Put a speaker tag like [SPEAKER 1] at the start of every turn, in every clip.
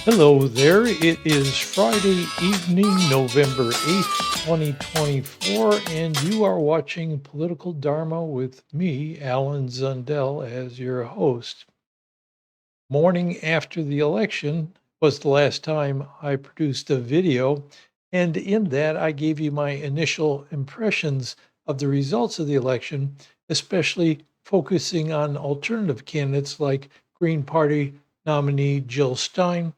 [SPEAKER 1] Hello there. It is Friday evening, November 8th, 2024, and you are watching Political Dharma with me, Alan Zundell, as your host. Morning after the election was the last time I produced a video, and in that I gave you my initial impressions of the results of the election, especially focusing on alternative candidates like Green Party nominee Jill Stein,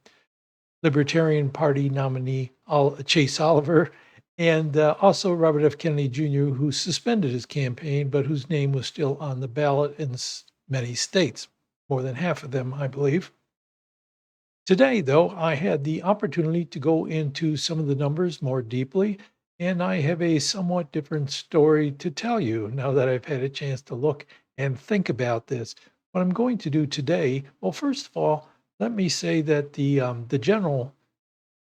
[SPEAKER 1] Libertarian Party nominee Chase Oliver, and also Robert F. Kennedy Jr., who suspended his campaign, but whose name was still on the ballot in many states, more than half of them, I believe. Today, though, I had the opportunity to go into some of the numbers more deeply, and I have a somewhat different story to tell you now that I've had a chance to look and think about this. What I'm going to do today, well, first of all, let me say that the general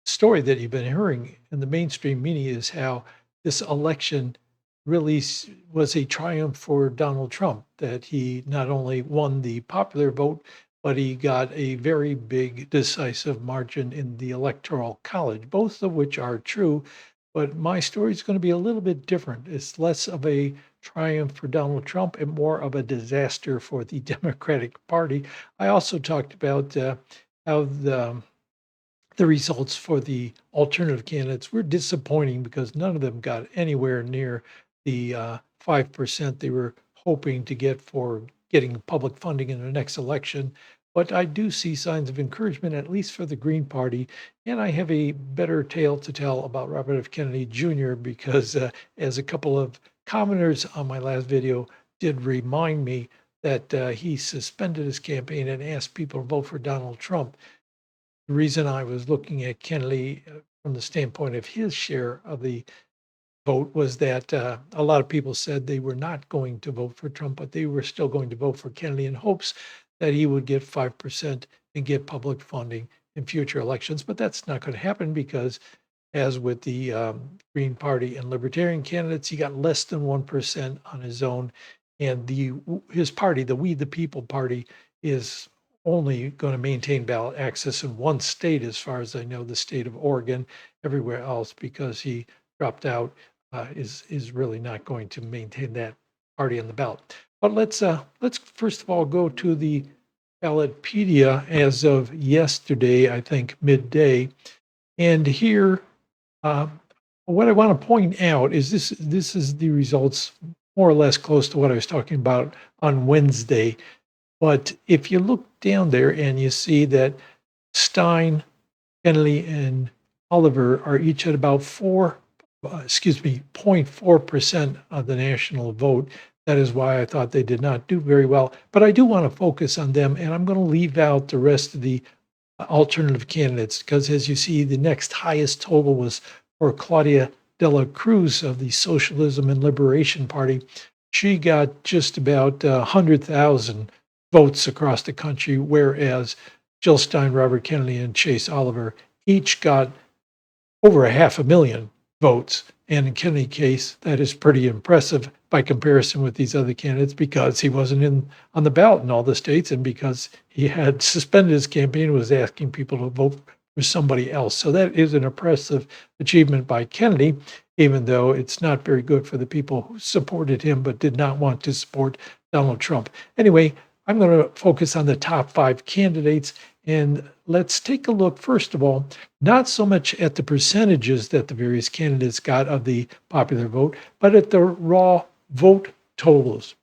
[SPEAKER 1] story that you've been hearing in the mainstream media is how this election really was a triumph for Donald Trump, that he not only won the popular vote, but he got a very big decisive margin in the Electoral College, both of which are true. But my story is going to be a little bit different. It's less of a triumph for Donald Trump and more of a disaster for the Democratic Party. I also talked about how the results for the alternative candidates were disappointing because none of them got anywhere near the 5% they were hoping to get for getting public funding in the next election. But I do see signs of encouragement, at least for the Green Party. And I have a better tale to tell about Robert F. Kennedy Jr. because, as a couple of commenters on my last video did remind me, that he suspended his campaign and asked people to vote for Donald Trump. The reason I was looking at Kennedy from the standpoint of his share of the vote was that a lot of people said they were not going to vote for Trump, but they were still going to vote for Kennedy in hopes that he would get 5% and get public funding in future elections. But that's not going to happen because, as with the Green Party and Libertarian candidates, he got less than 1% on his own. And his party, the We the People Party, is only going to maintain ballot access in one state, as far as I know, the state of Oregon. Everywhere else, because he dropped out, is really not going to maintain that party on the ballot. But let's first of all go to the Ballotpedia as of yesterday, I think midday, and here, what I want to point out is this is the results more or less close to what I was talking about on Wednesday. But if you look down there and you see that Stein, Kennedy, and Oliver are each at about 0.4% of the national vote. That is why I thought they did not do very well. But I do want to focus on them, and I'm going to leave out the rest of the alternative candidates because, as you see, the next highest total was for Claudia de la Cruz of the Socialism and Liberation Party. She got just about 100,000 votes across the country, whereas Jill Stein, Robert Kennedy, and Chase Oliver each got over 500,000 votes. And in Kennedy's case, that is pretty impressive by comparison with these other candidates because he wasn't on the ballot in all the states and because he had suspended his campaign and was asking people to vote for somebody else. So that is an impressive achievement by Kennedy, even though it's not very good for the people who supported him but did not want to support Donald Trump. Anyway, I'm going to focus on the top 5 candidates. And let's take a look, first of all, not so much at the percentages that the various candidates got of the popular vote, but at the raw vote totals.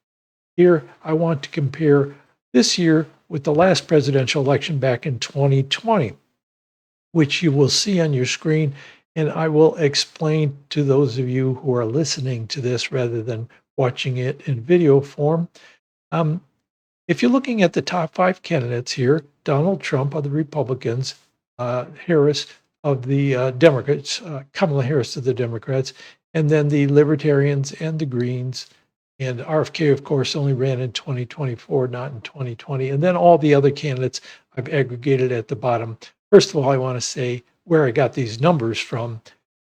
[SPEAKER 1] Here, I want to compare this year with the last presidential election back in 2020, which you will see on your screen. And I will explain to those of you who are listening to this rather than watching it in video form. If you're looking at the top 5 candidates here, Donald Trump of the Republicans, Harris of the Democrats, Kamala Harris of the Democrats, and then the Libertarians and the Greens. And RFK, of course, only ran in 2024, not in 2020. And then all the other candidates I've aggregated at the bottom. First of all, I want to say where I got these numbers from.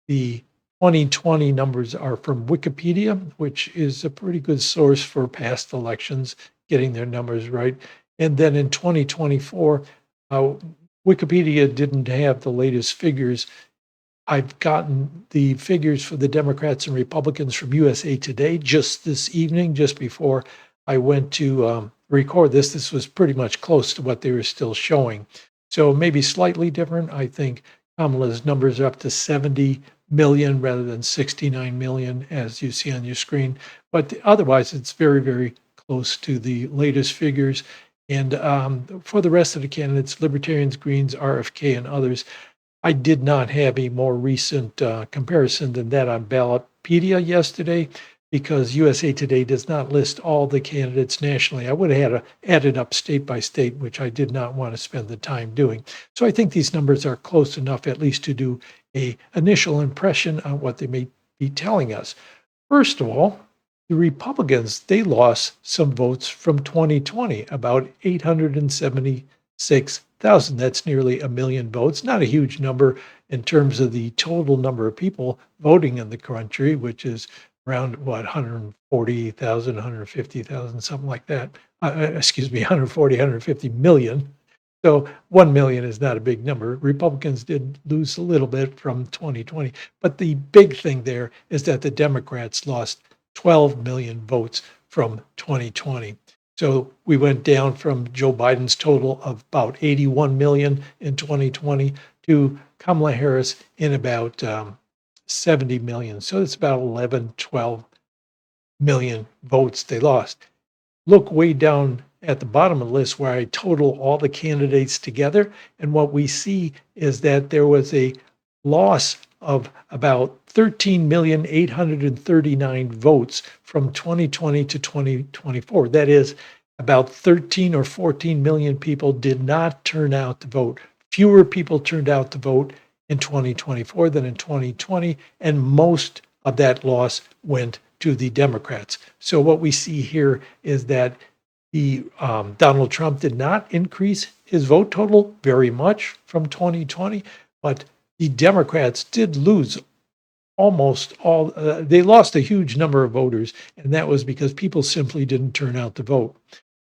[SPEAKER 1] The 2020 numbers are from Wikipedia, which is a pretty good source for past elections, getting their numbers right. And then in 2024, Wikipedia didn't have the latest figures. I've gotten the figures for the Democrats and Republicans from USA Today just this evening, just before I went to record this. This was pretty much close to what they were still showing. So maybe slightly different. I think Kamala's numbers are up to 70 million rather than 69 million, as you see on your screen. But otherwise, it's very, very close to the latest figures. And for the rest of the candidates, Libertarians, Greens, RFK, and others, I did not have a more recent comparison than that on Ballotpedia yesterday because USA Today does not list all the candidates nationally. I would have had added up state by state, which I did not want to spend the time doing. So I think these numbers are close enough at least to do a initial impression on what they may be telling us. First of all, the Republicans, they lost some votes from 2020, about 876,000. That's nearly a million votes. Not a huge number in terms of the total number of people voting in the country, which is around, what, 140,000, 150,000, something like that. Excuse me, 140, 150 million. So 1 million is not a big number. Republicans did lose a little bit from 2020. But the big thing there is that the Democrats lost 12 million votes from 2020. So we went down from Joe Biden's total of about 81 million in 2020 to Kamala Harris in about 70 million. So it's about 11, 12 million votes they lost. Look way down at the bottom of the list where I total all the candidates together. And what we see is that there was a loss of about 13,839 votes from 2020 to 2024. That is, about 13 or 14 million people did not turn out to vote. Fewer people turned out to vote in 2024 than in 2020, and most of that loss went to the Democrats. So what we see here is that the Donald Trump did not increase his vote total very much from 2020, but the Democrats did lose almost all, they lost a huge number of voters, and that was because people simply didn't turn out to vote.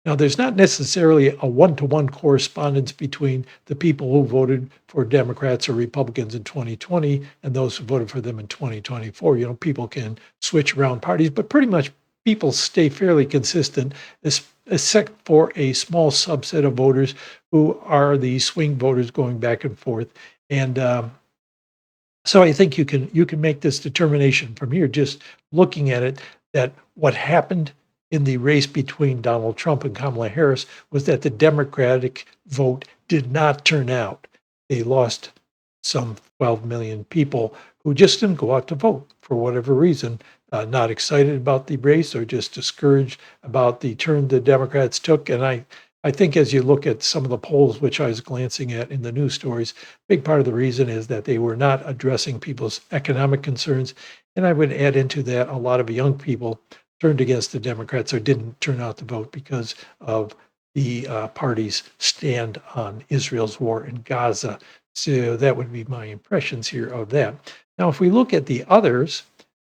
[SPEAKER 1] Now, there's not necessarily a one-to-one correspondence between the people who voted for Democrats or Republicans in 2020 and those who voted for them in 2024. You know, people can switch around parties, but pretty much people stay fairly consistent, except for a small subset of voters who are the swing voters going back and forth. And so I think you can make this determination from here, just looking at it, that what happened in the race between Donald Trump and Kamala Harris was that the Democratic vote did not turn out. They lost some 12 million people who just didn't go out to vote for whatever reason, not excited about the race or just discouraged about the turn the Democrats took. And I think as you look at some of the polls, which I was glancing at in the news stories, a big part of the reason is that they were not addressing people's economic concerns. And I would add into that a lot of young people turned against the Democrats or didn't turn out to vote because of the party's stand on Israel's war in Gaza. So that would be my impressions here of that. Now, if we look at the others,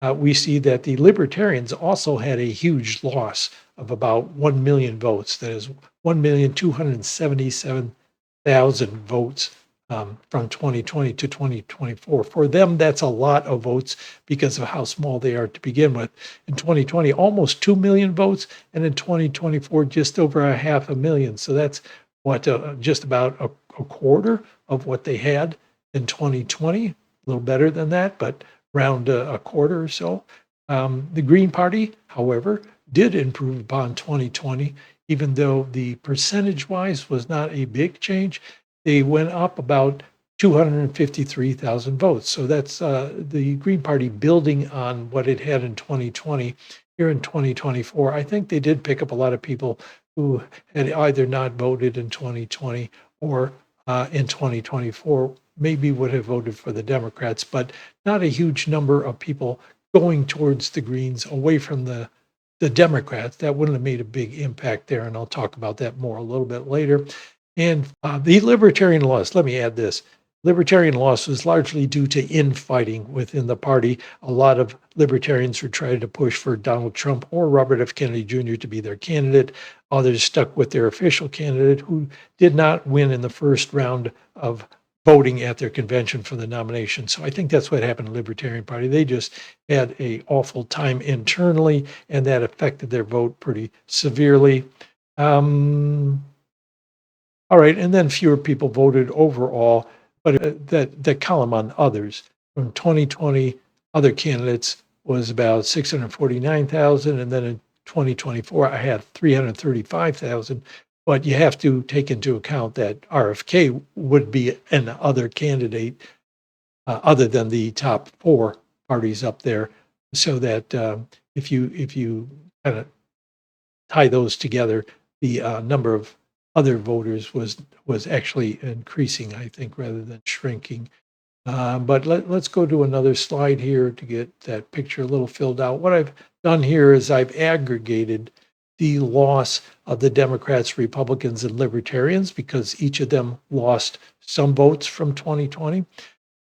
[SPEAKER 1] we see that the Libertarians also had a huge loss of about 1 million votes. That is 1,277,000 votes from 2020 to 2024. For them, that's a lot of votes because of how small they are to begin with. In 2020, almost 2 million votes, and in 2024, just over 500,000. So that's what just about a quarter of what they had in 2020. A little better than that, but around a quarter or so. The Green Party, however, did improve upon 2020, even though the percentage-wise was not a big change. They went up about 253,000 votes. So that's the Green Party building on what it had in 2020. Here in 2024, I think they did pick up a lot of people who had either not voted in 2020 or in 2024 maybe would have voted for the Democrats, but not a huge number of people going towards the Greens away from the Democrats. That wouldn't have made a big impact there, and I'll talk about that more a little bit later. And the Libertarian loss, let me add this. Libertarian loss was largely due to infighting within the party. A lot of libertarians were trying to push for Donald Trump or Robert F. Kennedy Jr. to be their candidate. Others stuck with their official candidate, who did not win in the first round of voting at their convention for the nomination. So I think that's what happened to the Libertarian Party. They just had an awful time internally, and that affected their vote pretty severely. All right, and then fewer people voted overall, but that column on others from 2020, other candidates was about 649,000, and then in 2024, I had 335,000. But you have to take into account that RFK would be an other candidate other than the top four parties up there, so that if you kind of tie those together, the number of other voters was actually increasing, I think, rather than shrinking. But let's go to another slide here to get that picture a little filled out. What I've done here is I've aggregated the loss of the Democrats, Republicans, and Libertarians, because each of them lost some votes from 2020.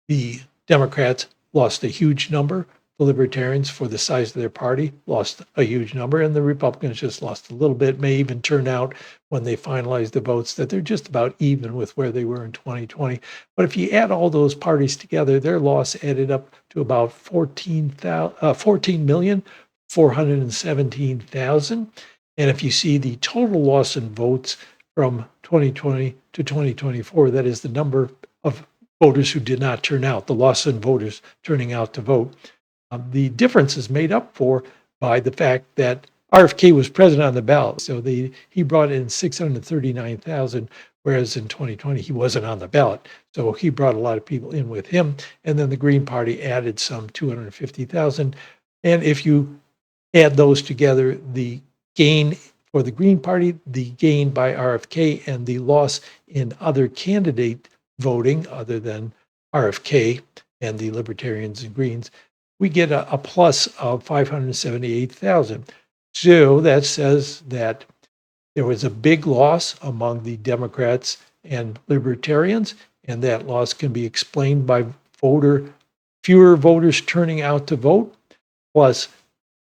[SPEAKER 1] The Democrats lost a huge number. The Libertarians, for the size of their party, lost a huge number, and the Republicans just lost a little bit. May even turn out, when they finalize the votes, that they're just about even with where they were in 2020. But if you add all those parties together, their loss added up to about 14,417,000. And if you see the total loss in votes from 2020 to 2024, that is the number of voters who did not turn out, the loss in voters turning out to vote. The difference is made up for by the fact that RFK was president on the ballot. So he brought in 639,000, whereas in 2020, he wasn't on the ballot. So he brought a lot of people in with him. And then the Green Party added some 250,000. And if you add those together, the gain for the Green Party, the gain by RFK, and the loss in other candidate voting other than RFK and the Libertarians and Greens, we get a plus of 578,000. So that says that there was a big loss among the Democrats and Libertarians, and that loss can be explained by fewer voters turning out to vote, plus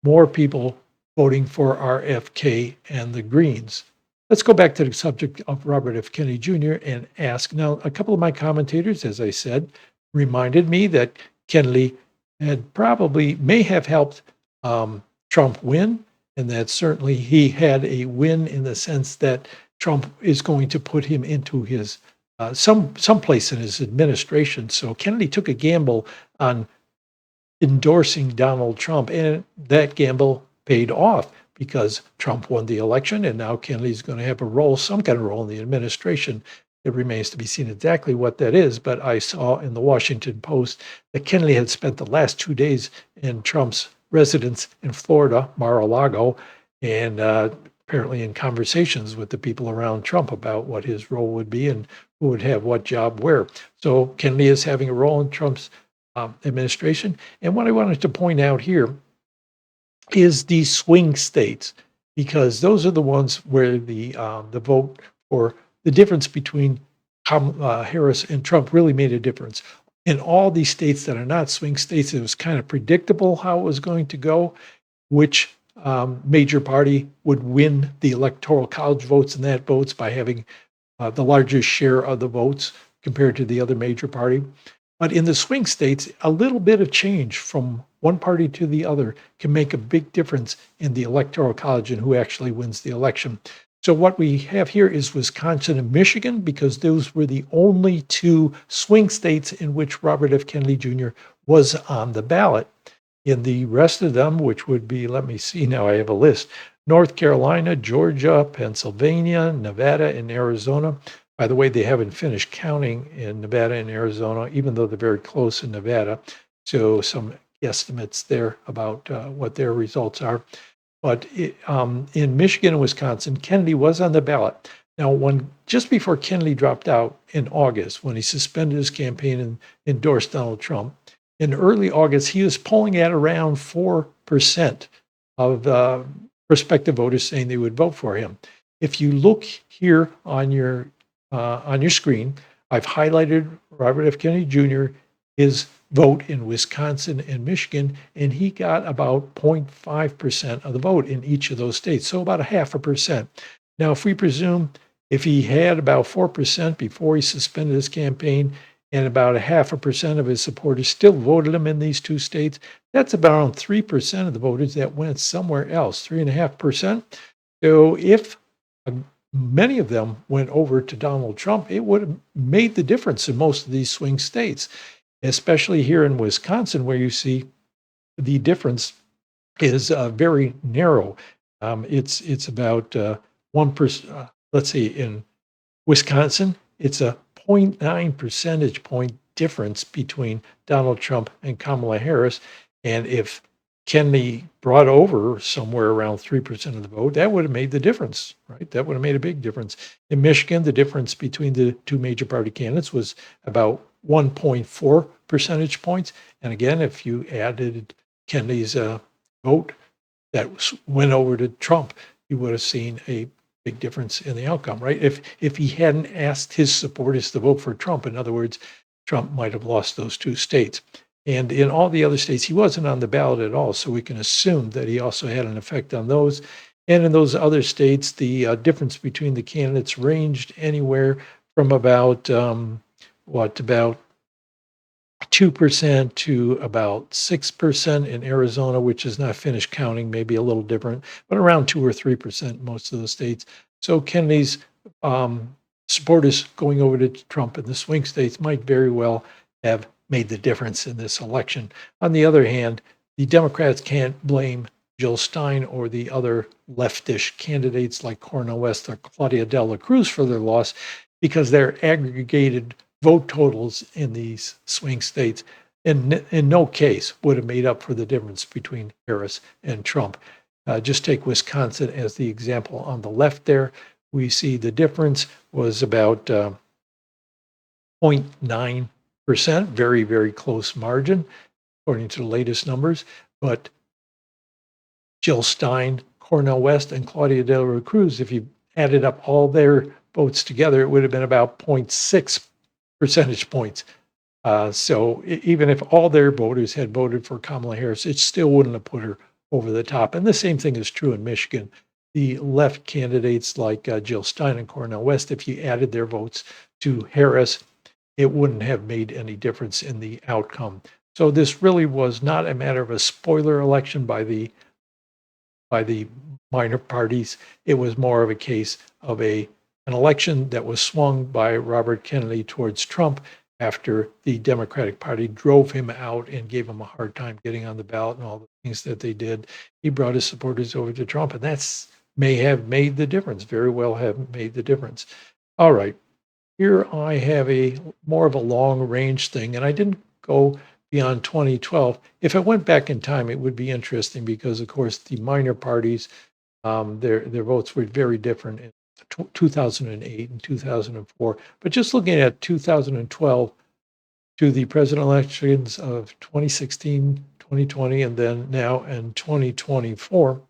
[SPEAKER 1] more people voting for RFK and the Greens. Let's go back to the subject of Robert F. Kennedy Jr. and ask. Now, a couple of my commentators, as I said, reminded me that Kennedy may have helped Trump win, and that certainly he had a win in the sense that Trump is going to put him into his someplace in his administration. So Kennedy took a gamble on endorsing Donald Trump, and that gamble paid off, because Trump won the election, and now Kennedy's going to have some kind of role in the administration. It remains to be seen exactly what that is, but I saw in the Washington Post that Kennedy had spent the last 2 days in Trump's residence in Florida, Mar-a-Lago, and apparently in conversations with the people around Trump about what his role would be and who would have what job where. So Kennedy is having a role in Trump's administration. And what I wanted to point out here is the swing states, because those are the ones where the vote for the difference between Harris and Trump really made a difference. In all these states that are not swing states, it was kind of predictable how it was going to go, which major party would win the electoral college votes and that votes by having the largest share of the votes compared to the other major party. But in the swing states, a little bit of change from one party to the other can make a big difference in the electoral college and who actually wins the election. So what we have here is Wisconsin and Michigan, because those were the only two swing states in which Robert F. Kennedy Jr. was on the ballot. In the rest of them, which would be, let me see now, I have a list: North Carolina, Georgia, Pennsylvania, Nevada, and Arizona. By the way, they haven't finished counting in Nevada and Arizona, even though they're very close in Nevada. So some guesstimates there about what their results are. But in Michigan and Wisconsin, Kennedy was on the ballot. Now, just before Kennedy dropped out in August, when he suspended his campaign and endorsed Donald Trump, in early August, he was polling at around 4% of prospective voters saying they would vote for him. If you look here on your screen, I've highlighted Robert F. Kennedy Jr., his vote in Wisconsin and Michigan, and he got about 0.5% of the vote in each of those states, so about a 0.5%. Now, if we presume if he had about 4% before he suspended his campaign and about a 0.5% of his supporters still voted him in these two states, that's about around 3% of the voters that went somewhere else, 3.5%. So if many of them went over to Donald Trump, it would have made the difference in most of these swing states, especially here in Wisconsin, where you see the difference is very narrow. It's about 1%. Let's see, in Wisconsin, it's a 0.9 percentage point difference between Donald Trump and Kamala Harris. And if Kennedy brought over somewhere around 3% of the vote, that would have made the difference, right? That would have made a big difference. In Michigan, the difference between the two major party candidates was about 1.4 percentage points. And again, if you added Kennedy's vote that went over to Trump, you would have seen a big difference in the outcome, right? If he hadn't asked his supporters to vote for Trump, in other words, Trump might have lost those two states. And in all the other states, he wasn't on the ballot at all. So we can assume that he also had an effect on those. And in those other states, the difference between the candidates ranged anywhere from about, about 2% to about 6% in Arizona, which is not finished counting, maybe a little different, but around 2 or 3% in most of the states. So Kennedy's supporters going over to Trump in the swing states might very well have made the difference in this election. On the other hand, the Democrats can't blame Jill Stein or the other leftish candidates like Cornel West or Claudia de la Cruz for their loss, because their aggregated vote totals in these swing states in no case would have made up for the difference between Harris and Trump. Just take Wisconsin as the example on the left there. We see the difference was about 0.9%, very, very close margin, according to the latest numbers. But Jill Stein, Cornel West, and Claudia de la Cruz, if you added up all their votes together, it would have been about 0.6 percentage points. So even if all their voters had voted for Kamala Harris, it still wouldn't have put her over the top. And the same thing is true in Michigan. The left candidates like Jill Stein and Cornel West, if you added their votes to Harris, it wouldn't have made any difference in the outcome. So this really was not a matter of a spoiler election by the minor parties. It was more of a case of an election that was swung by Robert Kennedy towards Trump after the Democratic Party drove him out and gave him a hard time getting on the ballot and all the things that they did. He brought his supporters over to Trump, and that's may have made the difference, very well have made the difference. All right, here I have a more of a long range thing, and I didn't go beyond 2012. If I went back in time, it would be interesting because, of course, the minor parties, their votes were very different in 2008 and 2004. But just looking at 2012 to the presidential elections of 2016, 2020, and then now in 2024,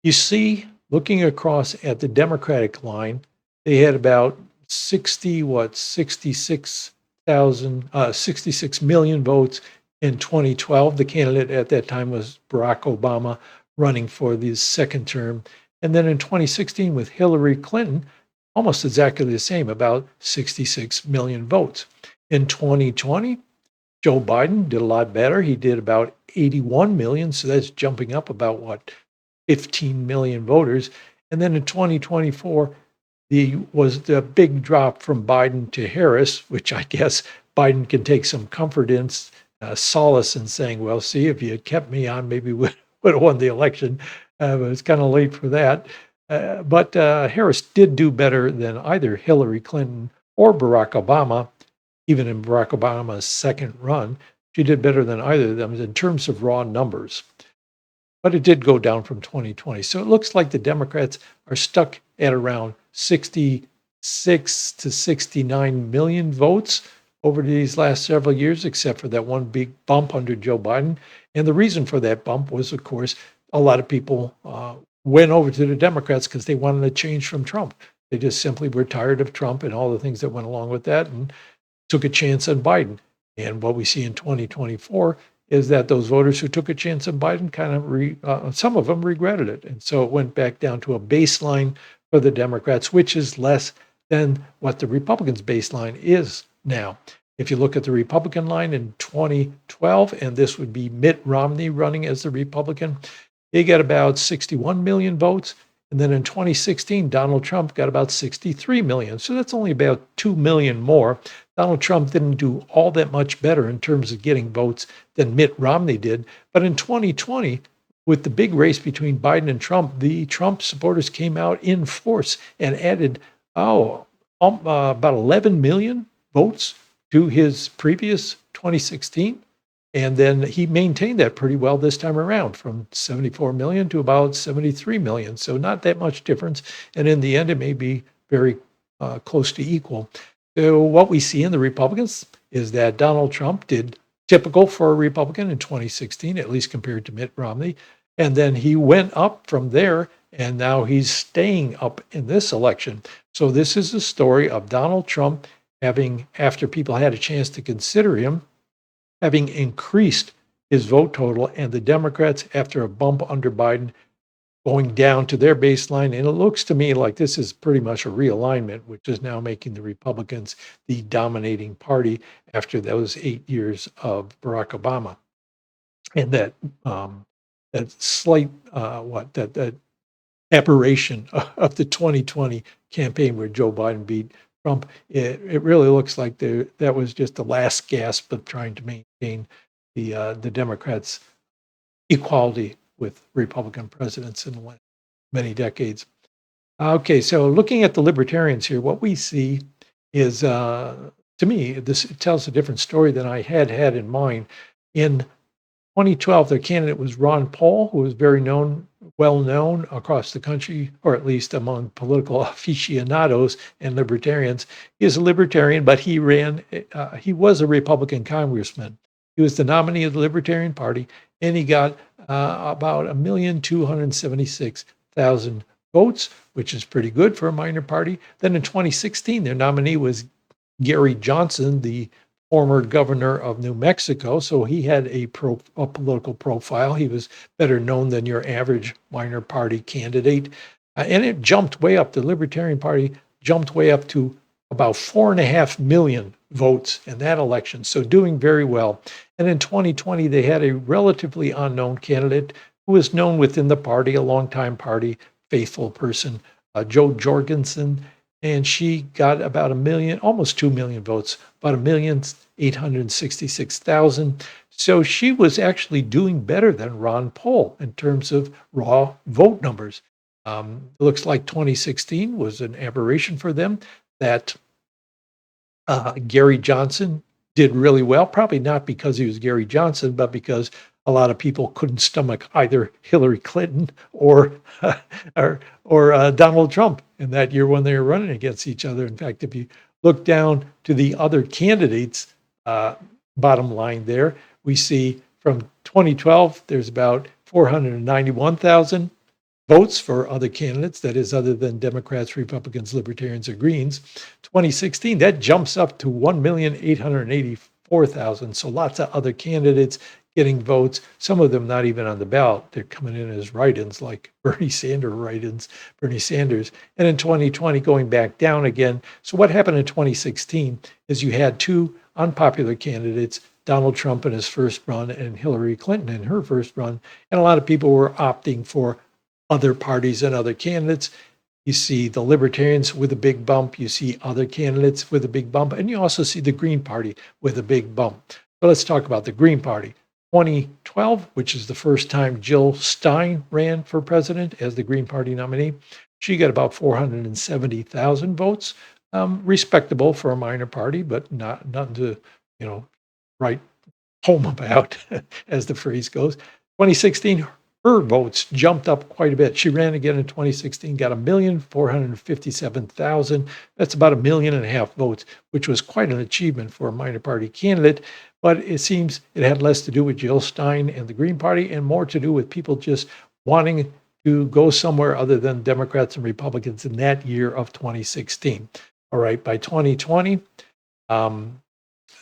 [SPEAKER 1] you see, looking across at the Democratic line, they had about 66 million votes in 2012. The candidate at that time was Barack Obama, running for the second term. And then in 2016 with Hillary Clinton, almost exactly the same, about 66 million votes. In 2020, Joe Biden did a lot better. He did about 81 million, so that's jumping up about 15 million voters. And then in 2024, was the big drop from Biden to Harris, which I guess Biden can take some comfort in, solace in saying, well, see, if you had kept me on, maybe we would have won the election. But it's kind of late for that. But Harris did do better than either Hillary Clinton or Barack Obama. Even in Barack Obama's second run, she did better than either of them in terms of raw numbers. But it did go down from 2020. So it looks like the Democrats are stuck at around 66 to 69 million votes over these last several years, except for that one big bump under Joe Biden. And the reason for that bump was, of course, a lot of people went over to the Democrats because they wanted a change from Trump. They just simply were tired of Trump and all the things that went along with that and took a chance on Biden. And what we see in 2024 is that those voters who took a chance on Biden some of them regretted it. And so it went back down to a baseline for the Democrats, which is less than what the Republicans' baseline is now. If you look at the Republican line in 2012, and this would be Mitt Romney running as the Republican, he got about 61 million votes. And then in 2016, Donald Trump got about 63 million. So that's only about 2 million more. Donald Trump didn't do all that much better in terms of getting votes than Mitt Romney did. But in 2020, with the big race between Biden and Trump, the Trump supporters came out in force and added, about 11 million votes to his previous 2016. And then he maintained that pretty well this time around, from 74 million to about 73 million. So not that much difference. And in the end, it may be very close to equal. So what we see in the Republicans is that Donald Trump did typical for a Republican in 2016, at least compared to Mitt Romney. And then he went up from there, and now he's staying up in this election. So this is the story of Donald Trump having, after people had a chance to consider him, having increased his vote total, and the Democrats, after a bump under Biden, going down to their baseline. And it looks to me like this is pretty much a realignment, which is now making the Republicans the dominating party after those 8 years of Barack Obama. And that slight that aberration of the 2020 campaign where Joe Biden beat Trump, it really looks like that was just the last gasp of trying to maintain the Democrats' equality with Republican presidents in the last many decades. Okay, so looking at the Libertarians here, what we see is, to me, this tells a different story than I had in mind. In 2012, their candidate was Ron Paul, who was very well known across the country, or at least among political aficionados and libertarians. He is a libertarian, but he was a Republican congressman. He was the nominee of the Libertarian Party, and he got about 1,276,000 votes, which is pretty good for a minor party. Then in 2016, their nominee was Gary Johnson, the former governor of New Mexico, so he had a political profile. He was better known than your average minor party candidate. And it jumped way up. The Libertarian Party jumped way up to about 4.5 million votes in that election, so doing very well. And in 2020, they had a relatively unknown candidate who was known within the party, a longtime party faithful person, Jo Jorgensen, and she got about 1 million, almost 2 million votes, about 1,866,000. So she was actually doing better than Ron Paul in terms of raw vote numbers. It looks like 2016 was an aberration for them, that Gary Johnson did really well, probably not because he was Gary Johnson, but because a lot of people couldn't stomach either Hillary Clinton or Donald Trump in that year when they were running against each other. In fact, if you look down to the other candidates' bottom line there, we see from 2012, there's about 491,000 votes for other candidates, that is, other than Democrats, Republicans, Libertarians, or Greens. 2016, that jumps up to 1,884,000. So lots of other candidates getting votes, some of them not even on the ballot. They're coming in as write-ins, like Bernie Sanders. And in 2020, going back down again. So what happened in 2016 is you had two unpopular candidates, Donald Trump in his first run and Hillary Clinton in her first run. And a lot of people were opting for other parties and other candidates. You see the Libertarians with a big bump. You see other candidates with a big bump. And you also see the Green Party with a big bump. So let's talk about the Green Party. 2012, which is the first time Jill Stein ran for president as the Green Party nominee. She got about 470,000 votes. Respectable for a minor party, but nothing to, write home about, as the phrase goes. 2016, her votes jumped up quite a bit. She ran again in 2016, got 1,457,000. That's about 1.5 million votes, which was quite an achievement for a minor party candidate. But it seems it had less to do with Jill Stein and the Green Party and more to do with people just wanting to go somewhere other than Democrats and Republicans in that year of 2016. All right, by 2020,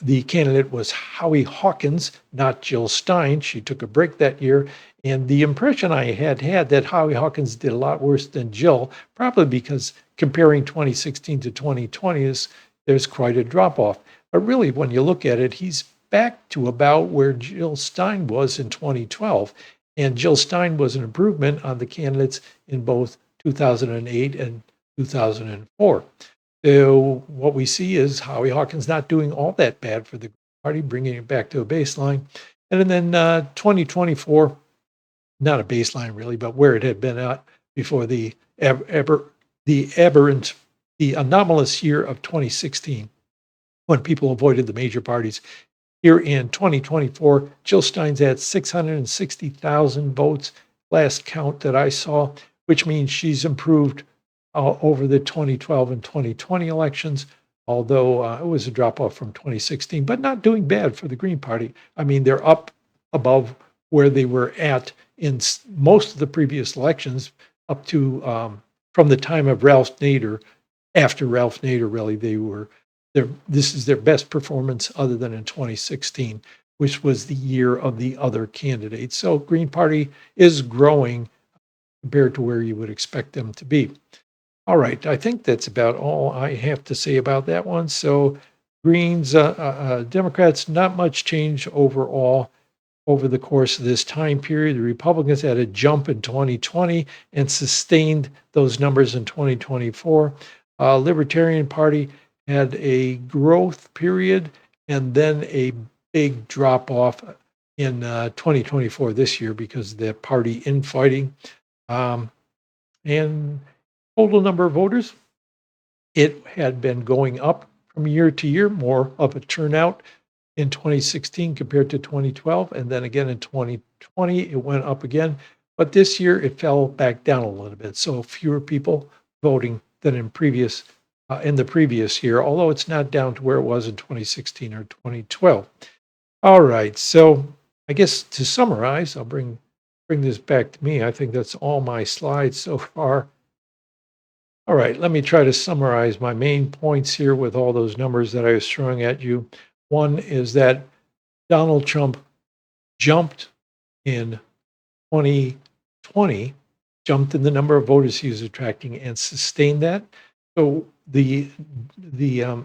[SPEAKER 1] the candidate was Howie Hawkins, not Jill Stein. She took a break that year. And the impression I had that Howie Hawkins did a lot worse than Jill, probably because comparing 2016 to 2020 there's quite a drop off. But really, when you look at it, he's back to about where Jill Stein was in 2012. And Jill Stein was an improvement on the candidates in both 2008 and 2004. So what we see is Howie Hawkins not doing all that bad for the party, bringing it back to a baseline. And then 2024, not a baseline really, but where it had been at before the anomalous year of 2016, when people avoided the major parties. Here in 2024, Jill Stein's at 660,000 votes, last count that I saw, which means she's improved over the 2012 and 2020 elections, although it was a drop off from 2016, but not doing bad for the Green Party. I mean, they're up above where they were at in most of the previous elections, up to from the time of Ralph Nader. After Ralph Nader, really, this is their best performance other than in 2016, which was the year of the other candidates. So Green Party is growing compared to where you would expect them to be. All right, I think that's about all I have to say about that one. So Greens, Democrats, not much change overall over the course of this time period. The Republicans had a jump in 2020 and sustained those numbers in 2024. Libertarian Party had a growth period and then a big drop off in 2024 this year because of the party infighting. And total number of voters, it had been going up from year to year, more of a turnout in 2016 compared to 2012. And then again in 2020, it went up again. But this year, it fell back down a little bit. So fewer people voting than in the previous year, although it's not down to where it was in 2016 or 2012. All right. So I guess to summarize, I'll bring this back to me. I think that's all my slides so far. All right, let me try to summarize my main points here with all those numbers that I was throwing at you. One is that Donald Trump jumped in 2020, jumped in the number of voters he was attracting and sustained that. So the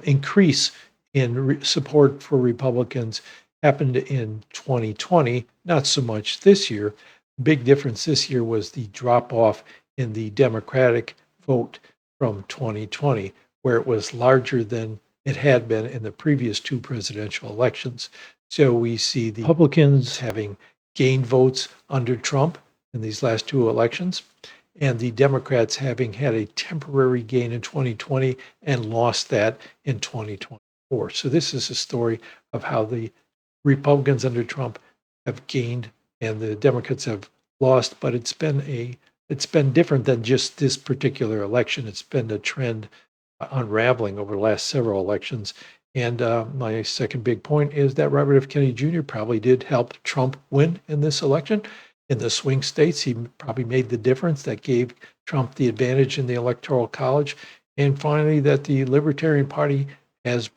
[SPEAKER 1] increase in support for Republicans happened in 2020, not so much this year. Big difference this year was the drop off in the Democratic vote from 2020, where it was larger than it had been in the previous two presidential elections. So we see the Republicans having gained votes under Trump in these last two elections, and the Democrats having had a temporary gain in 2020 and lost that in 2024. So this is a story of how the Republicans under Trump have gained and the Democrats have lost, but it's been different than just this particular election. It's been a trend unraveling over the last several elections. And my second big point is that Robert F. Kennedy Jr. probably did help Trump win in this election. In the swing states, he probably made the difference that gave Trump the advantage in the Electoral College. And finally, that the Libertarian Party has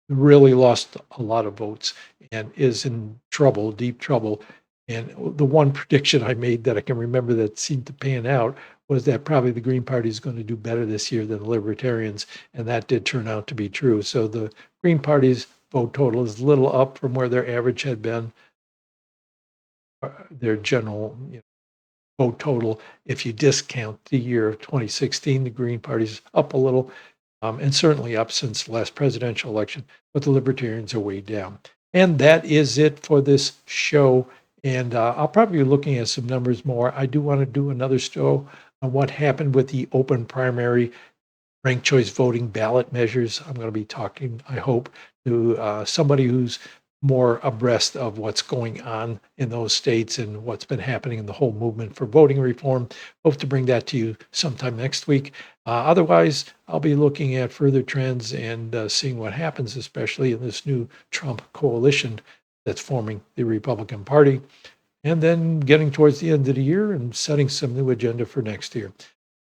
[SPEAKER 1] really lost a lot of votes and is in trouble, deep trouble. And the one prediction I made that I can remember that seemed to pan out was that probably the Green Party is going to do better this year than the Libertarians, and that did turn out to be true. So the Green Party's vote total is a little up from where their average had been, their general vote total. If you discount the year of 2016, the Green Party's up a little, and certainly up since the last presidential election, but the Libertarians are way down. And that is it for this show. And I'll probably be looking at some numbers more. I do want to do another show on what happened with the open primary ranked choice voting ballot measures. I'm going to be talking, I hope, to somebody who's more abreast of what's going on in those states and what's been happening in the whole movement for voting reform. Hope to bring that to you sometime next week. Otherwise, I'll be looking at further trends and seeing what happens, especially in this new Trump coalition that's forming the Republican Party. and then getting towards the end of the year and setting some new agenda for next year.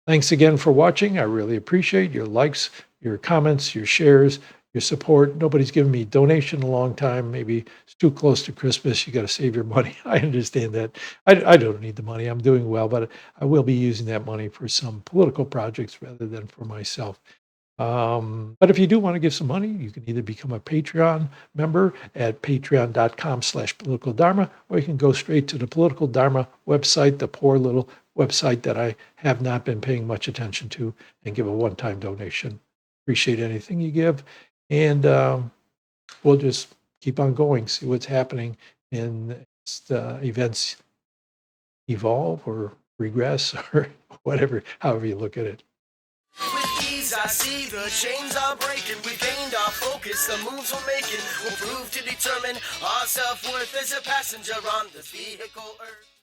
[SPEAKER 1] Thanks again for watching. I really appreciate your likes, your comments, your shares, your support. Nobody's given me donation in a long time. Maybe it's too close to Christmas. You got to save your money. I understand that. I don't need the money. I'm doing well, but I will be using that money for some political projects rather than for myself. But if you do want to give some money, you can either become a Patreon member at patreon.com/political dharma, or you can go straight to the Political Dharma website, the poor little website that I have not been paying much attention to, and give a one-time donation. Appreciate anything you give. And we'll just keep on going, see what's happening in events evolve or regress or whatever, however you look at it.
[SPEAKER 2] With ease, I see the chains are breaking. We gained our focus. The moves we're making will prove to determine our self-worth as a passenger on this vehicle Earth.